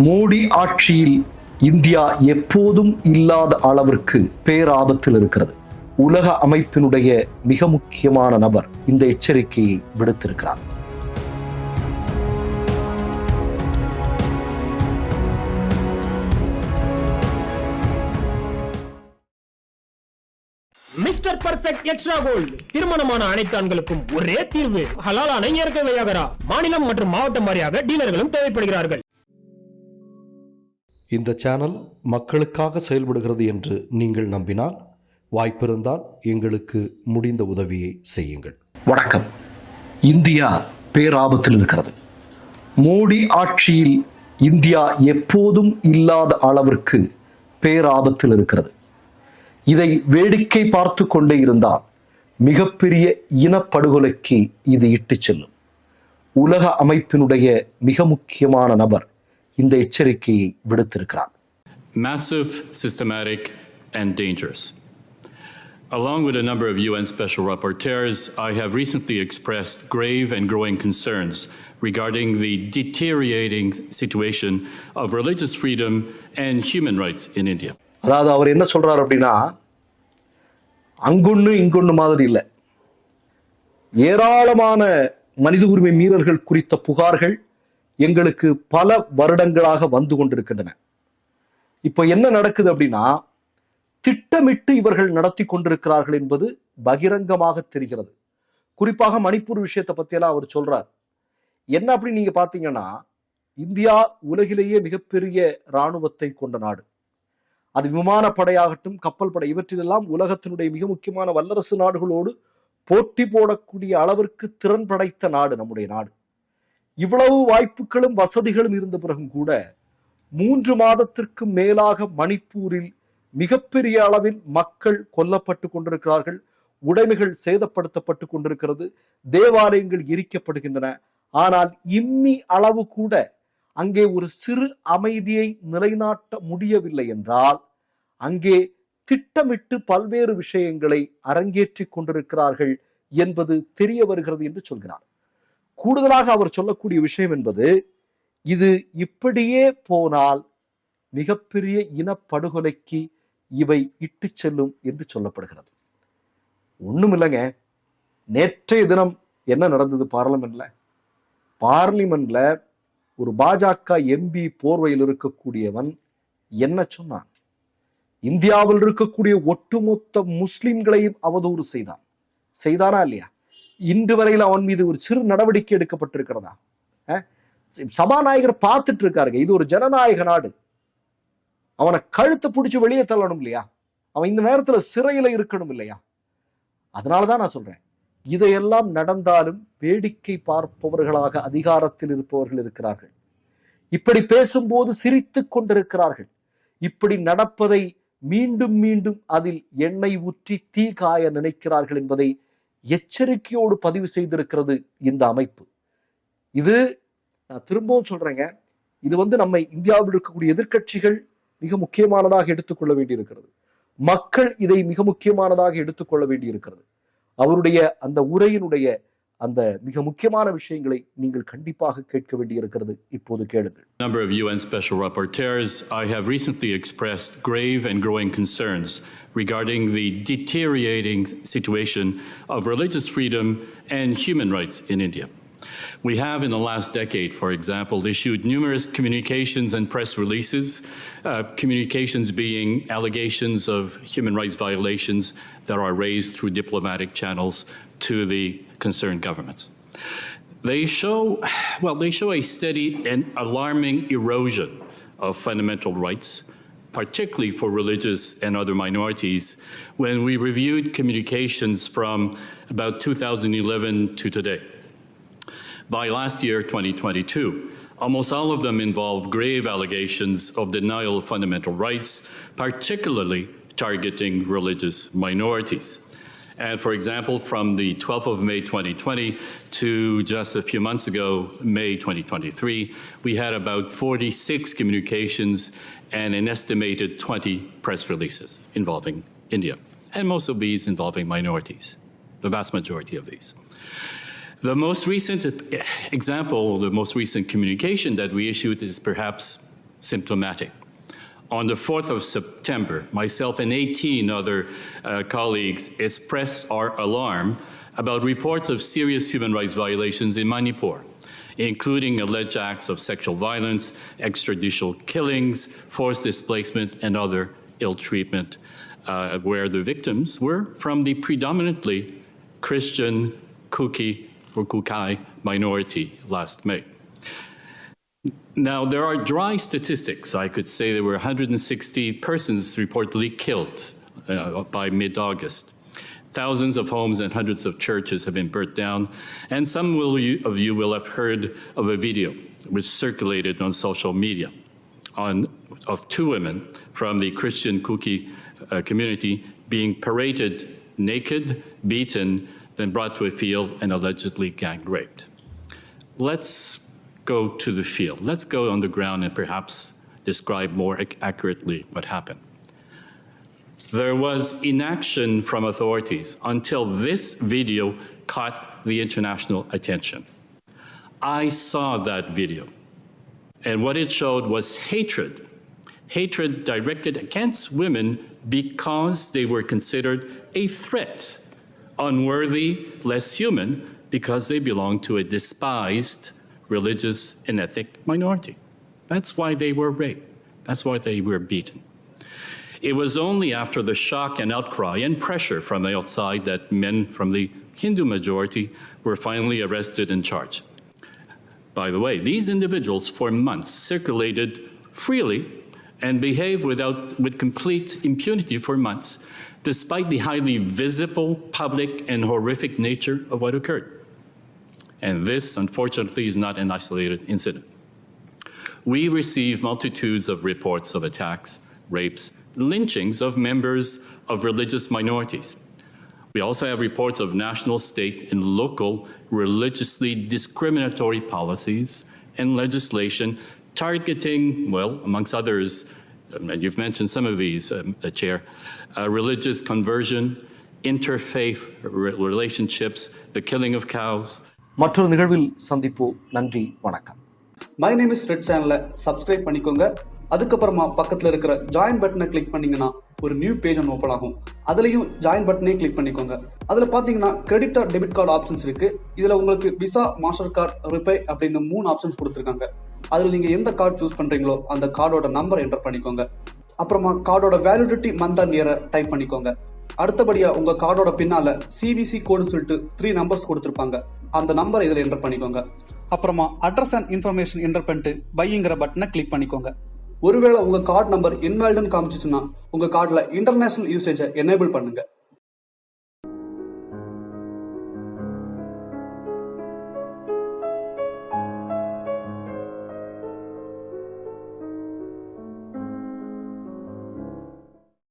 மோடி ஆட்சியில் இந்தியா எப்போதும் இல்லாத அளவிற்கு பேராபத்தில் இருக்கிறது. உலக அமைப்பினுடைய மிக முக்கியமான நபர் இந்த எச்சரிக்கையை விடுத்திருக்கிறார். மிஸ்டர் பர்ஃபெக்ட் எக்ஸ்ட்ரா கோல்டு திருமணமான அனைத்து ஆண்களுக்கும் ஒரே தீர்வு. ஹலாலான இயற்கை வையாகரா. மாநிலம் மற்றும் மாவட்டம் வாரியாக டீலர்களும் தேவைப்படுகிறார்கள். இந்த சேனல் மக்களுக்காக செயல்படுகிறது என்று நீங்கள் நம்பினால், வாய்ப்பிருந்தால் எங்களுக்கு முடிந்த உதவியை செய்யுங்கள். வணக்கம். இந்தியா பேராபத்தில் இருக்கிறது. மோடி ஆட்சியில் இந்தியா எப்போதும் இல்லாத அளவிற்கு பேராபத்தில் இருக்கிறது. இதை வேடிக்கை பார்த்து கொண்டே இருந்தால் மிகப்பெரிய இனப்படுகொலைக்கு இது இட்டு செல்லும். உலக அமைப்பினுடைய மிக முக்கியமான நபர் இந்த எச்சரிக்கையை விடுத்திருக்கிறார். Massive, systematic and dangerous. Along with a number of UN special rapporteurs, I have recently expressed grave and growing concerns regarding the deteriorating situation of religious freedom and human rights in India. அதாவது அவர் என்ன சொல்றார் அப்படின்னா, அங்கொன்னு இங்கொன்னு மாதிரி இல்லை, ஏராளமான மனித உரிமை மீறல்கள் குறித்த புகார்கள் எங்களுக்கு பல வருடங்களாக வந்து கொண்டிருக்கின்றன. இப்போ என்ன நடக்குது அப்படின்னா, திட்டமிட்டு இவர்கள் நடத்தி கொண்டிருக்கிறார்கள் என்பது பகிரங்கமாக தெரிகிறது. குறிப்பாக மணிப்பூர் விஷயத்தை பத்தியெல்லாம் அவர் சொல்றார். என்ன அப்படி நீங்க பாத்தீங்கன்னா, இந்தியா உலகிலேயே மிகப்பெரிய இராணுவத்தை கொண்ட நாடு. அது விமானப்படையாகட்டும், கப்பல் படை, இவற்றிலெல்லாம் உலகத்தினுடைய மிக முக்கியமான வல்லரசு நாடுகளோடு போட்டி போடக்கூடிய அளவிற்கு திறன் படைத்த நாடு நம்முடைய நாடு. இவ்வளவு வாய்ப்புகளும் வசதிகளும் இருந்த பிறகும் கூட 3 மாதத்திற்கு மேலாக மணிப்பூரில் மிகப்பெரிய அளவில் மக்கள் கொல்லப்பட்டு கொண்டிருக்கிறார்கள். உடைமைகள் சேதப்படுத்தப்பட்டு கொண்டிருக்கிறது. தேவாலயங்கள் எரிக்கப்படுகின்றன. ஆனால் இம்மி அளவு கூட அங்கே ஒரு சிறு அமைதியை நிலைநாட்ட முடியவில்லை என்றால், அங்கே திட்டமிட்டு பல்வேறு விஷயங்களை அரங்கேற்றிக் கொண்டிருக்கிறார்கள் என்பது தெரிய வருகிறது என்று சொல்கிறார். கூடுதலாக அவர் சொல்லக்கூடிய விஷயம் என்பது, இது இப்படியே போனால் மிகப்பெரிய இனப்படுகொலைக்கு இவை இட்டு செல்லும் என்று சொல்லப்படுகிறது. ஒண்ணும் இல்லைங்க, நேற்றைய தினம் என்ன நடந்தது பார்லிமெண்ட்ல ஒரு பாஜக எம்பி போர்வையில் இருக்கக்கூடியவன் என்ன சொன்னான்? இந்தியாவில் இருக்கக்கூடிய ஒட்டுமொத்த முஸ்லிம்களையும் அவதூறு செய்தானா இல்லையா? இன்று வரையில் அவன் மீது ஒரு சிறு நடவடிக்கை எடுக்கப்பட்டிருக்கிறதா? சபாநாயகர் பார்த்துட்டு இருக்காருங்க. இது ஒரு ஜனநாயக நாடு. அவனை கழுத்தை பிடிச்சு வெளியே தள்ளணும் இல்லையா? அவன் இந்த நேரத்துல சிறையில இருக்கணும் இல்லையா? அதனாலதான் நான் சொல்றேன், இதையெல்லாம் நடந்தாலும் வேடிக்கை பார்ப்பவர்களாக அதிகாரத்தில் இருப்பவர்கள் இருக்கிறார்கள். இப்படி பேசும்போது சிரித்துக் கொண்டிருக்கிறார்கள். இப்படி நடப்பதை மீண்டும் மீண்டும் அதில் எண்ணெய் ஊற்றி தீ காய நினைக்கிறார்கள் என்பதை எச்சரிக்கையோடு பதிவு செய்திருக்கிறது இந்த அமைப்பு. இது நான் திரும்பவும் சொல்றேங்க, இது நம்ம இந்தியாவில் இருக்கக்கூடிய எதிர்க்கட்சிகள் மிக முக்கியமானதாக எடுத்துக்கொள்ள வேண்டியிருக்கிறது. மக்கள் இதை மிக முக்கியமானதாக எடுத்துக்கொள்ள வேண்டியிருக்கிறது. அவருடைய அந்த உரையினுடைய அந்த மிக முக்கியமான விஷயங்களை நீங்கள் கண்டிப்பாக கேட்க வேண்டியிருக்கிறது. இப்போது கேளுங்கள். Number of UN special rapporteurs, I have recently expressed grave and growing concerns regarding the deteriorating situation of religious freedom and human rights in India. We have in the last decade, for example, issued numerous communications and press releases, communications being allegations of human rights violations that are raised through diplomatic channels to the concerned governments. They show a steady and alarming erosion of fundamental rights, particularly for religious and other minorities, when we reviewed communications from about 2011 to today. By last year, 2022, almost all of them involved grave allegations of denial of fundamental rights, particularly targeting religious minorities. And for example, from the 12th of May 2020 to just a few months ago, May 2023, we had about 46 communications and an estimated 20 press releases involving India, and most of these involving minorities, the vast majority of these. The most recent example, the most recent communication that we issued is perhaps symptomatic. On the 4th of September, myself and 18 other colleagues expressed our alarm about reports of serious human rights violations in Manipur, including alleged acts of sexual violence, extrajudicial killings, forced displacement, and other ill treatment, where the victims were from the predominantly Christian Kuki or Kukai minority last May. Now, there are dry statistics. I could say there were 160 persons reportedly killed by mid-August. Thousands of homes and hundreds of churches have been burnt down, and some of you will have heard of a video which circulated on social media of two women from the Christian Kuki community being paraded naked, beaten, then brought to a field and allegedly gang raped. Let's go to the field. Let's go on the ground and perhaps describe more accurately what happened. There was inaction from authorities until this video caught the international attention. I saw that video, and what it showed was hatred directed against women because they were considered a threat, unworthy, less human, because they belonged to a despised religious and ethnic minority. That's why they were raped. That's why they were beaten. It was only after the shock and outcry and pressure from the outside that men from the Hindu majority were finally arrested and charged. By the way, these individuals for months circulated freely and behaved with complete impunity for months, despite the highly visible, public, and horrific nature of what occurred. And this, unfortunately, is not an isolated incident. We receive multitudes of reports of attacks, rapes, lynchings of members of religious minorities. We also have reports of national, state, and local religiously discriminatory policies and legislation targeting, well, amongst others, and you've mentioned some of these, Chair, religious conversion, interfaith relationships, the killing of cows. மற்றொரு நிகழ்வில் சந்திப்போம். நன்றி, வணக்கம். My name is red சேனலை subscribe பண்ணிக்கோங்க. அதுக்கப்புறமா பக்கத்தில் இருக்கிற ஜாயின் பட்டனை கிளிக் பண்ணீங்கன்னா ஒரு நியூ பேஜ் ஒன்று ஓப்பன் ஆகும். அதுலேயும் ஜாயின் பட்டனே கிளிக் பண்ணிக்கோங்க. அதில் பார்த்தீங்கன்னா credit R debit card options இருக்கு. இதில் உங்களுக்கு விசா, மாஸ்டர் கார்டு, ரிப்பே அப்படின்னு 3 ஆப்ஷன்ஸ் கொடுத்துருக்காங்க. அதில் நீங்கள் எந்த கார்டு சூஸ் பண்ணுறீங்களோ அந்த கார்டோட நம்பர் என்டர் பண்ணிக்கோங்க. அப்புறமா கார்டோட வேலிடிட்டி மந்த் அண்ட் இயரை டைப் பண்ணிக்கோங்க. அடுத்தபடியா உங்க கார்டோட பின்னால சிவிசி கோடுன்னு சொல்லிட்டு 3 நம்பர்ஸ் கொடுத்துருப்பாங்க. அந்த நம்பர் இதில் என்டர் பண்ணிக்கோங்க. அப்புறமா அட்ரஸ் அண்ட் இன்ஃபர்மேஷன் என்டர் பண்ணிட்டு பைங்கிற பட்டனை கிளிக் பண்ணிக்கோங்க. ஒருவேளை உங்க கார்டு நம்பர் இன்வாலிட்னு காமிச்சிச்சுன்னா உங்க கார்டுல இன்டர்நேஷனல் யூசேஜை எனேபிள் பண்ணுங்க.